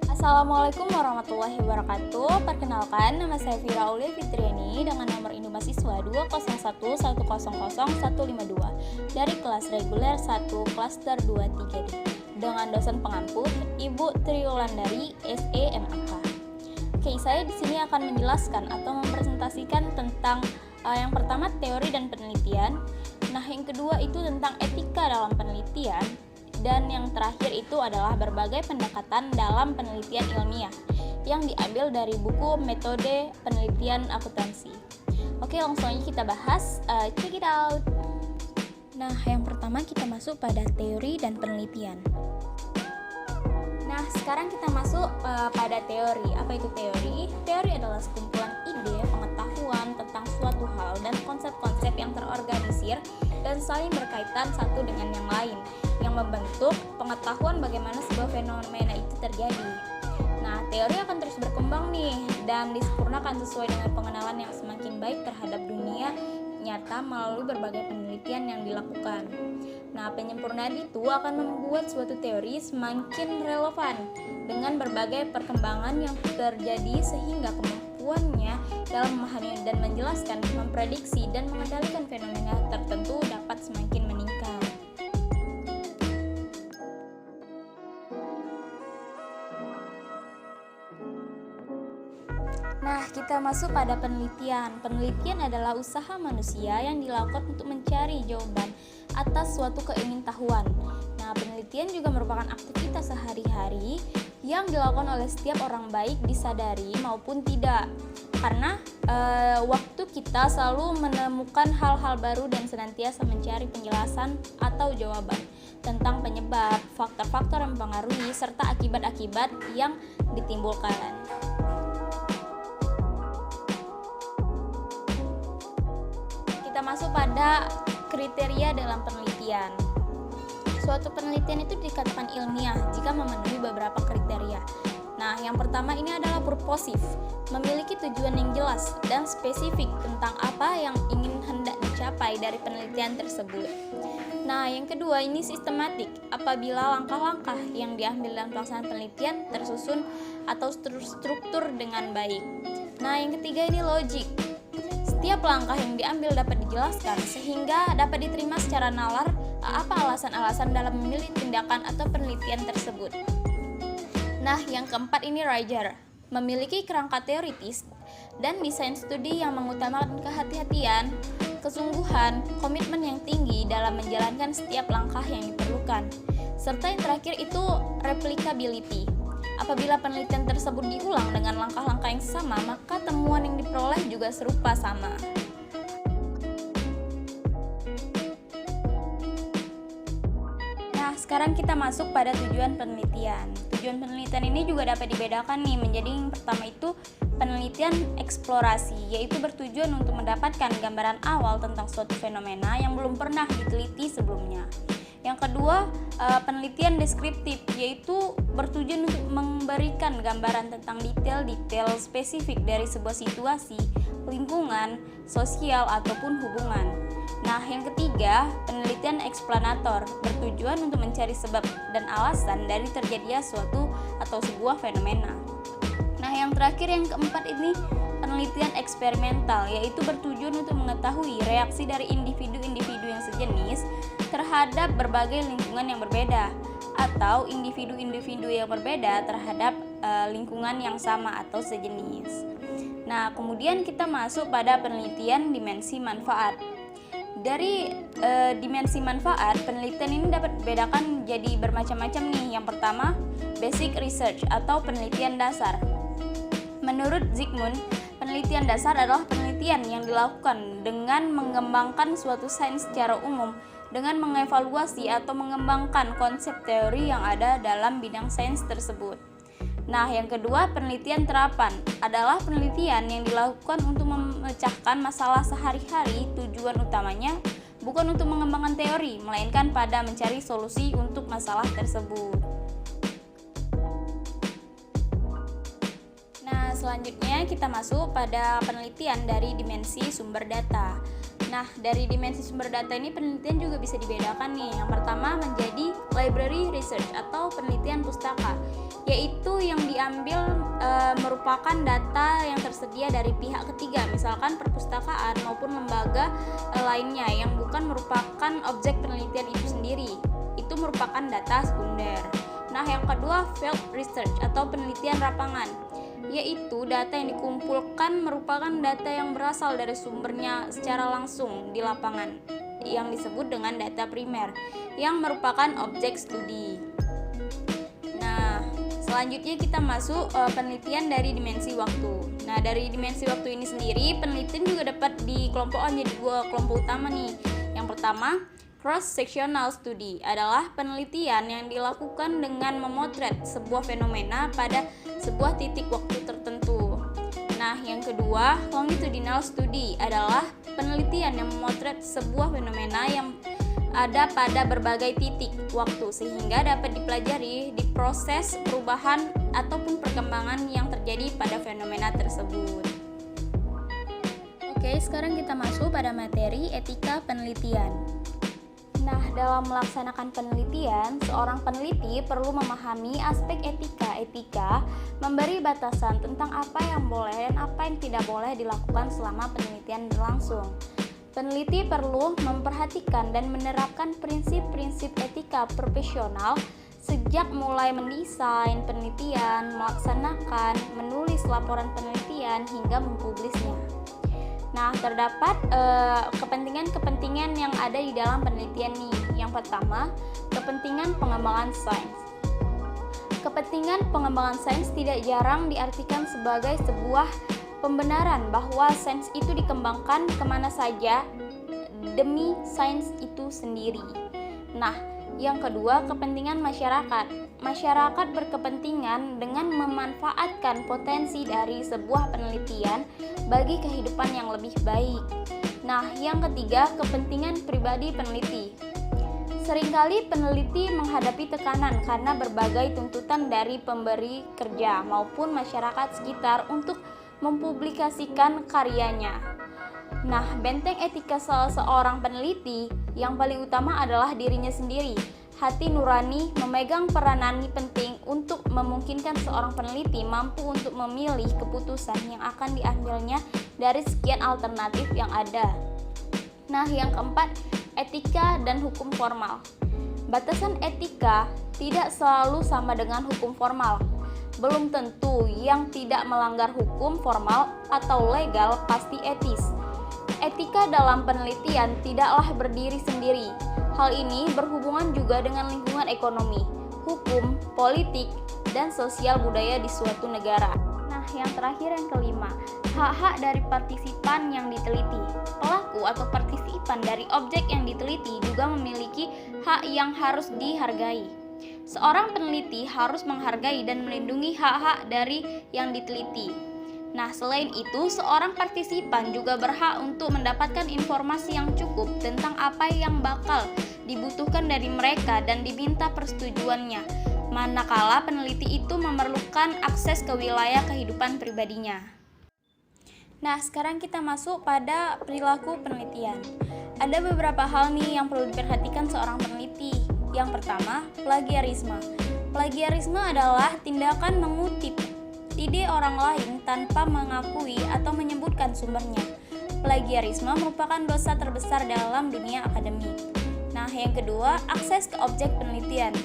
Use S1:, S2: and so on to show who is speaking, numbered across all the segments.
S1: Assalamualaikum warahmatullahi wabarakatuh. Perkenalkan, nama saya Fira Aulia Fitriani dengan nomor induk mahasiswa 201100152 dari kelas reguler 1 klaster 2 3D dengan dosen pengampu Ibu Triwulandari SEMAK. Oke, saya di sini akan menjelaskan atau mempresentasikan tentang yang pertama teori dan penelitian. Nah, yang kedua itu tentang etika dalam penelitian. Dan yang terakhir itu adalah berbagai pendekatan dalam penelitian ilmiah yang diambil dari buku Metode Penelitian Akuntansi. Oke, langsung aja kita bahas. Check it out. Nah, yang pertama kita masuk pada teori dan penelitian. Nah, sekarang kita masuk pada teori. Apa itu teori? Teori adalah sekumpulan ide, pengetahuan tentang suatu hal dan konsep-konsep yang terorganisir dan saling berkaitan satu dengan yang lain, yang membentuk pengetahuan bagaimana sebuah fenomena itu terjadi. Nah, teori akan terus berkembang nih dan disempurnakan sesuai dengan pengenalan yang semakin baik terhadap dunia nyata melalui berbagai penelitian yang dilakukan. Nah, penyempurnaan itu akan membuat suatu teori semakin relevan dengan berbagai perkembangan yang terjadi sehingga kemampuannya dalam memahami dan menjelaskan, memprediksi, dan mengendalikan fenomena tertentu dapat semakin meningkat. Nah, kita masuk pada penelitian. Penelitian adalah usaha manusia yang dilakukan untuk mencari jawaban atas suatu keingintahuan. Nah, penelitian juga merupakan aktivitas sehari-hari yang dilakukan oleh setiap orang baik disadari maupun tidak. Karena waktu kita selalu menemukan hal-hal baru dan senantiasa mencari penjelasan atau jawaban tentang penyebab, faktor-faktor yang mempengaruhi, serta akibat-akibat yang ditimbulkan. Kita masuk pada kriteria dalam penelitian. Suatu penelitian itu dikatakan ilmiah jika memenuhi beberapa kriteria. Nah, yang pertama ini adalah purposif, memiliki tujuan yang jelas dan spesifik tentang apa yang ingin hendak dicapai dari penelitian tersebut. Nah, yang kedua ini sistematik, apabila langkah-langkah yang diambil dalam pelaksanaan penelitian tersusun atau struktur dengan baik. Nah, yang ketiga ini logik. Setiap langkah yang diambil dapat dijelaskan sehingga dapat diterima secara nalar apa alasan-alasan dalam memilih tindakan atau penelitian tersebut. Nah, yang keempat ini Riger, memiliki kerangka teoritis dan desain studi yang mengutamakan kehati-hatian, kesungguhan, komitmen yang tinggi dalam menjalankan setiap langkah yang diperlukan. Serta yang terakhir itu replicability. Apabila penelitian tersebut diulang dengan langkah-langkah yang sama, maka temuan yang diperoleh juga serupa sama. Nah, sekarang kita masuk pada tujuan penelitian. Tujuan penelitian ini juga dapat dibedakan nih menjadi yang pertama itu penelitian eksplorasi, yaitu bertujuan untuk mendapatkan gambaran awal tentang suatu fenomena yang belum pernah diteliti sebelumnya. Yang kedua, penelitian deskriptif, yaitu bertujuan untuk memberikan gambaran tentang detail-detail spesifik dari sebuah situasi, lingkungan, sosial, ataupun hubungan. Nah, yang ketiga, penelitian eksplanator, bertujuan untuk mencari sebab dan alasan dari terjadinya suatu atau sebuah fenomena. Nah, yang terakhir yang keempat ini penelitian eksperimental, yaitu bertujuan untuk mengetahui reaksi dari individu-individu yang sejenis terhadap berbagai lingkungan yang berbeda atau individu-individu yang berbeda terhadap lingkungan yang sama atau sejenis. Nah, kemudian kita masuk pada penelitian dimensi manfaat. Dari dimensi manfaat, penelitian ini dapat dibedakan jadi bermacam-macam nih. Yang pertama, basic research atau penelitian dasar. Menurut Zygmunt, penelitian dasar adalah penelitian yang dilakukan dengan mengembangkan suatu sains secara umum dengan mengevaluasi atau mengembangkan konsep teori yang ada dalam bidang sains tersebut. Nah, yang kedua, penelitian terapan adalah penelitian yang dilakukan untuk memecahkan masalah sehari-hari. Tujuan utamanya bukan untuk mengembangkan teori, melainkan pada mencari solusi untuk masalah tersebut. Nah, selanjutnya kita masuk pada penelitian dari dimensi sumber data. Nah, dari dimensi sumber data ini penelitian juga bisa dibedakan nih. Yang pertama menjadi library research atau penelitian pustaka, yaitu yang diambil merupakan data yang tersedia dari pihak ketiga, misalkan perpustakaan maupun lembaga lainnya yang bukan merupakan objek penelitian itu sendiri. Itu merupakan data sekunder. Nah, yang kedua field research atau penelitian lapangan, yaitu data yang dikumpulkan merupakan data yang berasal dari sumbernya secara langsung di lapangan, yang disebut dengan data primer, yang merupakan objek studi. Nah, selanjutnya kita masuk penelitian dari dimensi waktu. Nah, dari dimensi waktu ini sendiri, penelitian juga dapat dikelompokkan jadi dua kelompok utama nih. Yang pertama, cross-sectional study adalah penelitian yang dilakukan dengan memotret sebuah fenomena pada sebuah titik waktu tertentu. Nah, yang kedua, longitudinal study adalah penelitian yang memotret sebuah fenomena yang ada pada berbagai titik waktu sehingga dapat dipelajari di proses perubahan ataupun perkembangan yang terjadi pada fenomena tersebut. Oke, sekarang kita masuk pada materi etika penelitian. Nah, dalam melaksanakan penelitian, seorang peneliti perlu memahami aspek etika, memberi batasan tentang apa yang boleh dan apa yang tidak boleh dilakukan selama penelitian berlangsung. Peneliti perlu memperhatikan dan menerapkan prinsip-prinsip etika profesional sejak mulai mendesain penelitian, melaksanakan, menulis laporan penelitian, hingga mempublisnya. Nah, terdapat kepentingan-kepentingan yang ada di dalam penelitian nih. Yang pertama, kepentingan pengembangan sains. Kepentingan pengembangan sains tidak jarang diartikan sebagai sebuah pembenaran bahwa sains itu dikembangkan kemana saja demi sains itu sendiri. Nah, yang kedua, kepentingan masyarakat. Masyarakat berkepentingan dengan memanfaatkan potensi dari sebuah penelitian bagi kehidupan yang lebih baik. Nah, yang ketiga, kepentingan pribadi peneliti. Seringkali peneliti menghadapi tekanan karena berbagai tuntutan dari pemberi kerja maupun masyarakat sekitar untuk mempublikasikan karyanya. Nah, benteng etika seorang peneliti yang paling utama adalah dirinya sendiri. Hati nurani memegang peranan penting untuk memungkinkan seorang peneliti mampu untuk memilih keputusan yang akan diambilnya dari sekian alternatif yang ada. Nah, yang keempat, etika dan hukum formal. Batasan etika tidak selalu sama dengan hukum formal. Belum tentu yang tidak melanggar hukum formal atau legal pasti etis. Etika dalam penelitian tidaklah berdiri sendiri. Hal ini berhubungan juga dengan lingkungan ekonomi, hukum, politik, dan sosial budaya di suatu negara. Nah, yang terakhir yang kelima, hak-hak dari partisipan yang diteliti. Pelaku atau partisipan dari objek yang diteliti juga memiliki hak yang harus dihargai. Seorang peneliti harus menghargai dan melindungi hak-hak dari yang diteliti. Nah, selain itu, seorang partisipan juga berhak untuk mendapatkan informasi yang cukup tentang apa yang bakal dibutuhkan dari mereka dan diminta persetujuannya, manakala peneliti itu memerlukan akses ke wilayah kehidupan pribadinya. Nah, sekarang kita masuk pada perilaku penelitian. Ada beberapa hal nih yang perlu diperhatikan seorang peneliti. Yang pertama, plagiarisme. Plagiarisme adalah tindakan mengutip ide orang lain tanpa mengakui atau menyebutkan sumbernya. Plagiarisme merupakan dosa terbesar dalam dunia akademik. Nah, yang kedua, akses ke objek penelitian.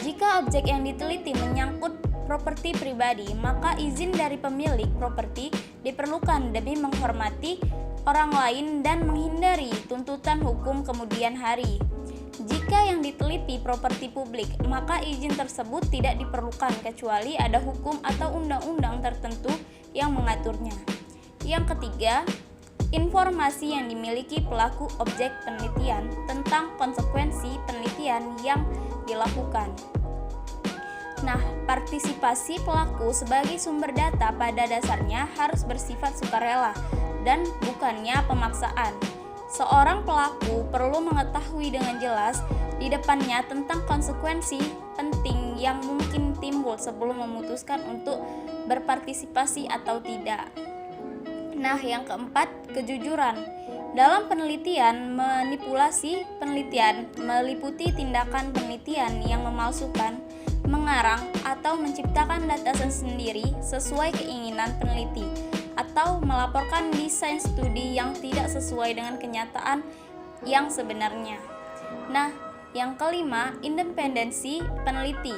S1: Jika objek yang diteliti menyangkut properti pribadi, maka izin dari pemilik properti diperlukan demi menghormati orang lain dan menghindari tuntutan hukum kemudian hari. Jika yang diteliti properti publik, maka izin tersebut tidak diperlukan kecuali ada hukum atau undang-undang tertentu yang mengaturnya. Yang ketiga, informasi yang dimiliki pelaku objek penelitian tentang konsekuensi penelitian yang dilakukan. Nah, partisipasi pelaku sebagai sumber data pada dasarnya harus bersifat sukarela dan bukannya pemaksaan. Seorang pelaku perlu mengetahui dengan jelas di depannya tentang konsekuensi penting yang mungkin timbul sebelum memutuskan untuk berpartisipasi atau tidak. Nah, yang keempat, kejujuran. Dalam penelitian, manipulasi penelitian meliputi tindakan penelitian yang memalsukan, mengarang, atau menciptakan data sendiri sesuai keinginan peneliti, atau melaporkan desain studi yang tidak sesuai dengan kenyataan yang sebenarnya. Nah, yang kelima, independensi peneliti.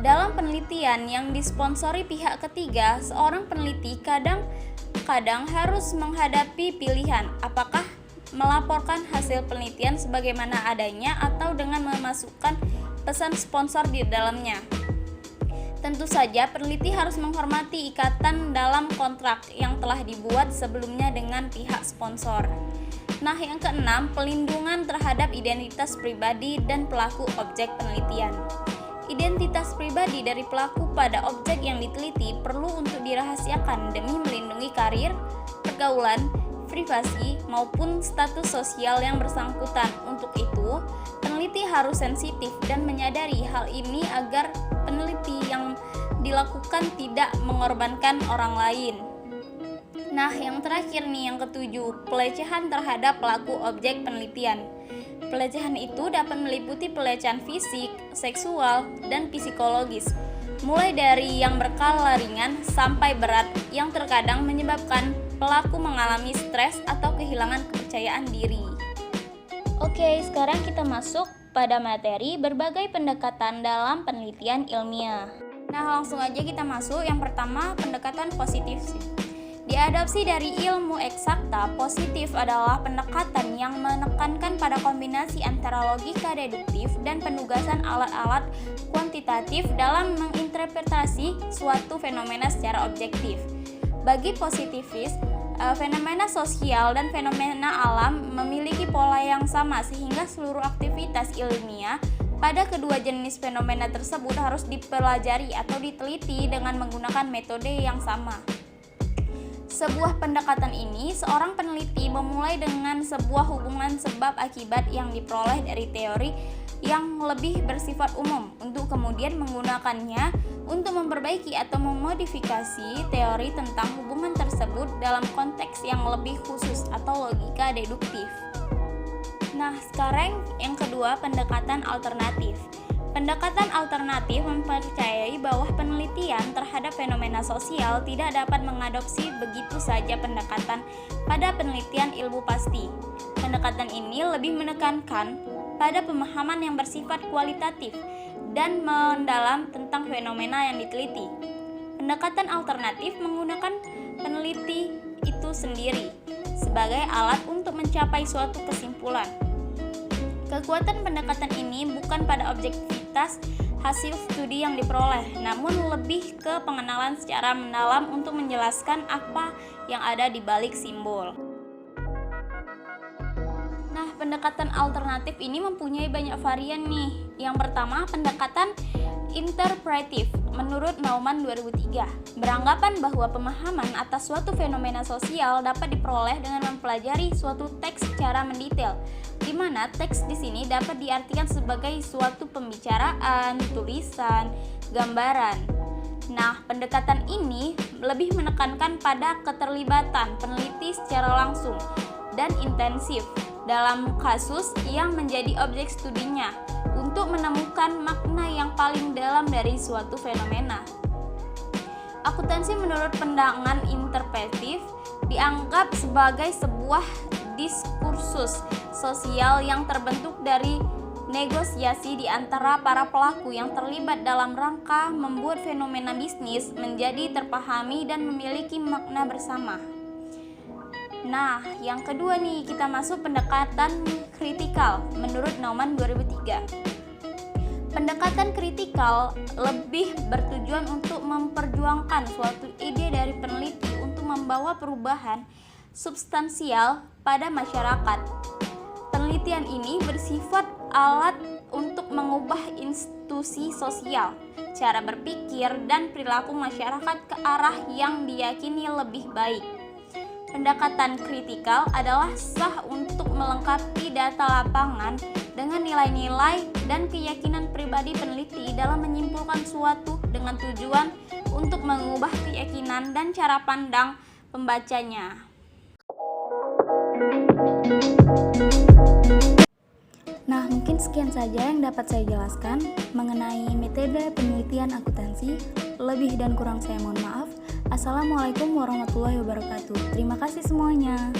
S1: Dalam penelitian yang disponsori pihak ketiga, seorang peneliti kadang harus menghadapi pilihan apakah melaporkan hasil penelitian sebagaimana adanya atau dengan memasukkan pesan sponsor di dalamnya. Tentu saja peneliti harus menghormati ikatan dalam kontrak yang telah dibuat sebelumnya dengan pihak sponsor. Nah, yang keenam, pelindungan terhadap identitas pribadi dan pelaku objek penelitian. Identitas pribadi dari pelaku pada objek yang diteliti perlu untuk dirahasiakan demi melindungi karir, pergaulan, privasi, maupun status sosial yang bersangkutan. Untuk itu, peneliti harus sensitif dan menyadari hal ini agar peneliti yang dilakukan tidak mengorbankan orang lain. Nah, yang terakhir nih, yang ketujuh, pelecehan terhadap pelaku objek penelitian. Pelecehan itu dapat meliputi pelecehan fisik, seksual, dan psikologis, mulai dari yang berskala ringan sampai berat yang terkadang menyebabkan pelaku mengalami stres atau kehilangan kepercayaan diri. Oke, sekarang kita masuk pada materi berbagai pendekatan dalam penelitian ilmiah. Nah, langsung aja kita masuk. Yang pertama, pendekatan positif. Diadopsi dari ilmu eksakta, positif adalah pendekatan yang menekankan pada kombinasi antara logika deduktif dan penugasan alat-alat kuantitatif dalam menginterpretasi suatu fenomena secara objektif. Bagi positivis, fenomena sosial dan fenomena alam memiliki pola yang sama sehingga seluruh aktivitas ilmiah pada kedua jenis fenomena tersebut harus dipelajari atau diteliti dengan menggunakan metode yang sama. Sebuah pendekatan ini, seorang peneliti memulai dengan sebuah hubungan sebab akibat yang diperoleh dari teori yang lebih bersifat umum untuk kemudian menggunakannya untuk memperbaiki atau memodifikasi teori tentang hubungan tersebut dalam konteks yang lebih khusus atau logika deduktif. Nah, sekarang yang kedua, pendekatan alternatif. Pendekatan alternatif mempercayai bahwa penelitian terhadap fenomena sosial tidak dapat mengadopsi begitu saja pendekatan pada penelitian ilmu pasti. Pendekatan ini lebih menekankan pada pemahaman yang bersifat kualitatif dan mendalam tentang fenomena yang diteliti. Pendekatan alternatif menggunakan peneliti itu sendiri sebagai alat untuk mencapai suatu kesimpulan. Kekuatan pendekatan ini bukan pada objektivitas hasil studi yang diperoleh, namun lebih ke pengenalan secara mendalam untuk menjelaskan apa yang ada di balik simbol. Nah, pendekatan alternatif ini mempunyai banyak varian nih. Yang pertama, pendekatan interpretif menurut Naumann 2003 beranggapan bahwa pemahaman atas suatu fenomena sosial dapat diperoleh dengan mempelajari suatu teks secara mendetail, di mana teks di sini dapat diartikan sebagai suatu pembicaraan, tulisan, gambaran. Nah, pendekatan ini lebih menekankan pada keterlibatan peneliti secara langsung dan intensif dalam kasus yang menjadi objek studinya untuk menemukan makna yang paling dalam dari suatu fenomena. Akuntansi menurut pandangan interpretif dianggap sebagai sebuah diskursus sosial yang terbentuk dari negosiasi di antara para pelaku yang terlibat dalam rangka membuat fenomena bisnis menjadi terpahami dan memiliki makna bersama. Nah, yang kedua nih, kita masuk pendekatan kritikal menurut Naumann 2003. Pendekatan kritikal lebih bertujuan untuk memperjuangkan suatu ide dari peneliti untuk membawa perubahan substansial pada masyarakat. Penelitian ini bersifat alat untuk mengubah institusi sosial, cara berpikir, dan perilaku masyarakat ke arah yang diyakini lebih baik. Pendekatan kritikal adalah sah untuk melengkapi data lapangan dengan nilai-nilai dan keyakinan pribadi peneliti dalam menyimpulkan suatu dengan tujuan untuk mengubah keyakinan dan cara pandang pembacanya. Nah, mungkin sekian saja yang dapat saya jelaskan mengenai metode penelitian akuntansi. Lebih dan kurang saya mohon maaf. Assalamualaikum warahmatullahi wabarakatuh. Terima kasih semuanya.